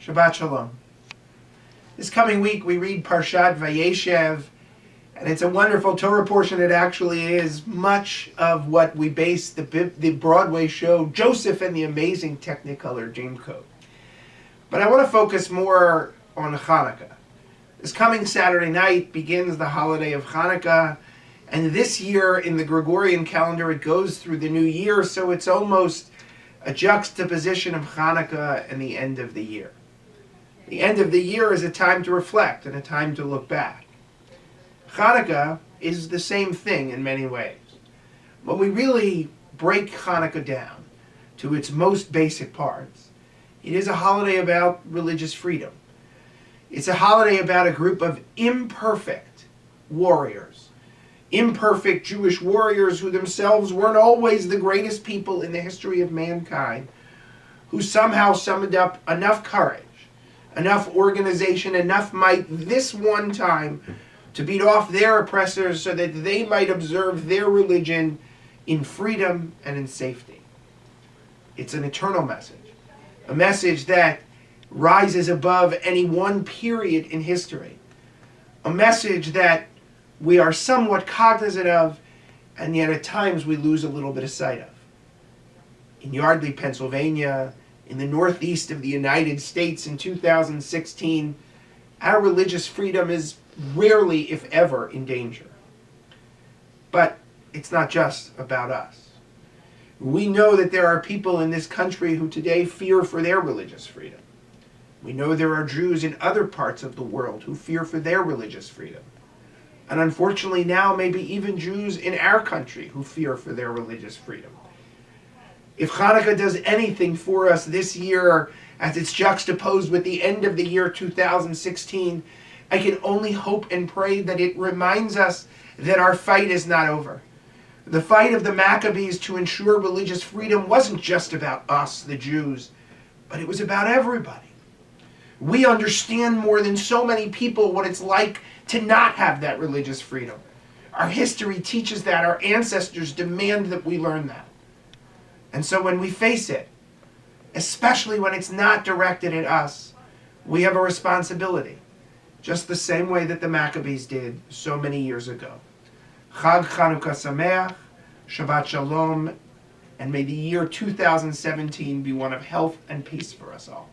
Shabbat Shalom. This coming week we read Parshat Vayeshev, and it's a wonderful Torah portion. It actually is much of what we base the Broadway show Joseph and the Amazing Technicolor Dreamcoat. But I want to focus more on Hanukkah. This coming Saturday night begins the holiday of Hanukkah, and this year in the Gregorian calendar it goes through the new year, so it's almost a juxtaposition of Hanukkah and the end of the year. The end of the year is a time to reflect and a time to look back. Hanukkah is the same thing in many ways. When we really break Hanukkah down to its most basic parts, it is a holiday about religious freedom. It's a holiday about a group of imperfect warriors. Imperfect Jewish warriors who themselves weren't always the greatest people in the history of mankind, who somehow summoned up enough courage, enough organization, enough might this one time to beat off their oppressors so that they might observe their religion in freedom and in safety. It's an eternal message, a message that rises above any one period in history, a message that we are somewhat cognizant of, and yet at times we lose a little bit of sight of. In Yardley, Pennsylvania, in the northeast of the United States in 2016, our religious freedom is rarely, if ever, in danger. But it's not just about us. We know that there are people in this country who today fear for their religious freedom. We know there are Jews in other parts of the world who fear for their religious freedom. And unfortunately now maybe even Jews in our country who fear for their religious freedom. If Hanukkah does anything for us this year as it's juxtaposed with the end of the year 2016, I can only hope and pray that it reminds us that our fight is not over. The fight of the Maccabees to ensure religious freedom wasn't just about us, the Jews, but it was about everybody. We understand more than so many people what it's like to not have that religious freedom. Our history teaches that. Our ancestors demand that we learn that. And so when we face it, especially when it's not directed at us, we have a responsibility, just the same way that the Maccabees did so many years ago. Chag Chanukah Sameach, Shabbat Shalom, and may the year 2017 be one of health and peace for us all.